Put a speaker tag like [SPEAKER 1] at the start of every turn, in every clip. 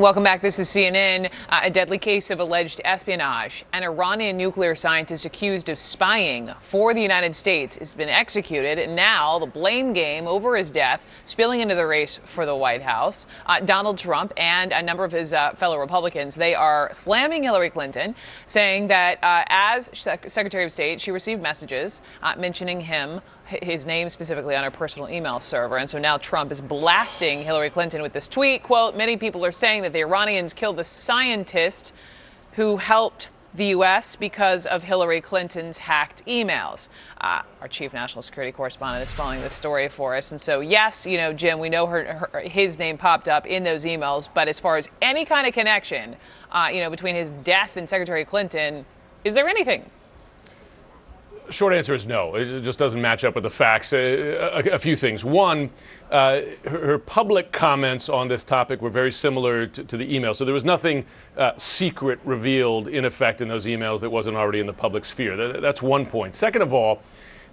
[SPEAKER 1] Welcome back. This is CNN. A deadly case of alleged espionage. An Iranian nuclear scientist accused of spying for the United States has been executed. And now the blame game over his death spilling into the race for the White House. Donald Trump and a number of his fellow Republicans, they are slamming Hillary Clinton, saying that as Secretary of State, she received messages mentioning his name specifically on her personal email server. And so now Trump is blasting Hillary Clinton with this tweet. Quote, many people are saying that the Iranians killed the scientist who helped the U.S. because of Hillary Clinton's hacked emails. Our chief national security correspondent is following this story for us. And so, yes, Jim, we know his name popped up in those emails. But as far as any kind of connection, between his death and Secretary Clinton, is there anything?
[SPEAKER 2] Short answer is no. It just doesn't match up with the facts. A few things. One, her public comments on this topic were very similar to the email. So there was nothing secret revealed, in effect, in those emails that wasn't already in the public sphere. That's one point. Second of all,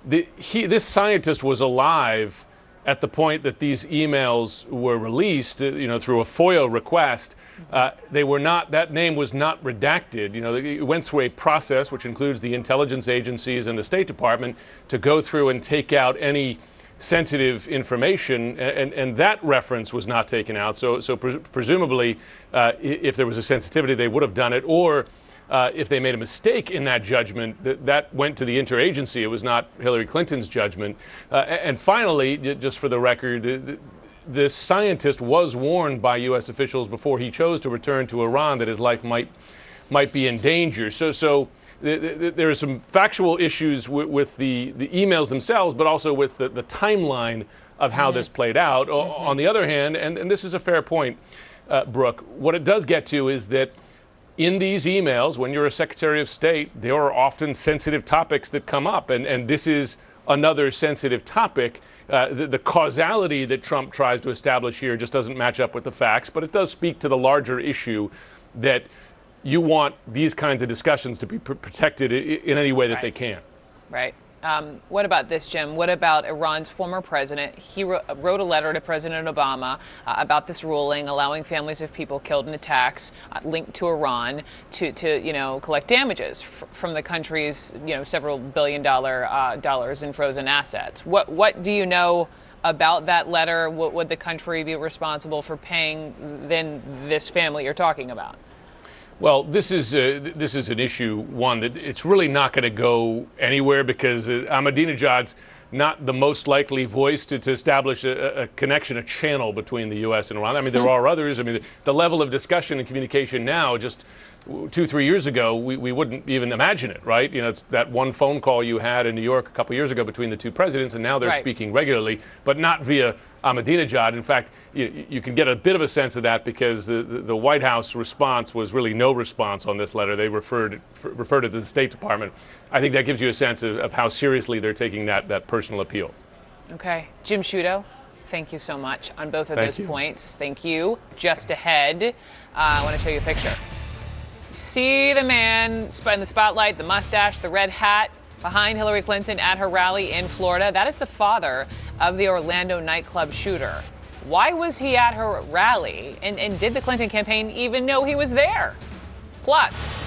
[SPEAKER 2] this scientist was alive at the point that these emails were released, through a FOIA request. They were not, that name was not redacted. It went through a process which includes the intelligence agencies and the State Department to go through and take out any sensitive information, and that reference was not taken out. So presumably, if there was a sensitivity, they would have done it, or if they made a mistake in that judgment, that went to the interagency. It was not Hillary Clinton's judgment. And finally, just for the record, this scientist was warned by U.S. officials before he chose to return to Iran that his life might be in danger. So there are some factual issues with the emails themselves, but also with the timeline of how this played out. On the other hand, and this is a fair point, Brooke, what it does get to is that in these emails, when you're a Secretary of State, there are often sensitive topics that come up, and this is another sensitive topic. The causality that Trump tries to establish here just doesn't match up with the facts, but it does speak to the larger issue that you want these kinds of discussions to be protected in any way that they can.
[SPEAKER 1] Right. What about this, Jim? What about Iran's former president? He wrote a letter to President Obama about this ruling, allowing families of people killed in attacks linked to Iran to collect damages from the country's, several $billion dollars in frozen assets. What do you know about that letter? Would the country be responsible for paying then this family you're talking about?
[SPEAKER 2] Well, this is an issue, one, that it's really not going to go anywhere because Ahmadinejad's not the most likely voice to establish a connection, a channel between the U.S. and Iran. I mean, there are others. I mean, the level of discussion and communication now, just 2-3 years ago, we wouldn't even imagine it, right? It's that one phone call you had in New York a couple years ago between the two presidents, and now they're speaking regularly, but not via Ahmadinejad. In fact, you can get a bit of a sense of that because the White House response was really no response on this letter. They referred it to the State Department. I think that gives you a sense of how seriously they're taking that personal appeal.
[SPEAKER 1] Okay. Jim Sciutto, thank you so much on both of those points. Thank you. Just ahead, I want to show you a picture. See the man in the spotlight, the mustache, the red hat behind Hillary Clinton at her rally in Florida. That is the father of the Orlando nightclub shooter. Why was he at her rally? And did the Clinton campaign even know he was there? Plus,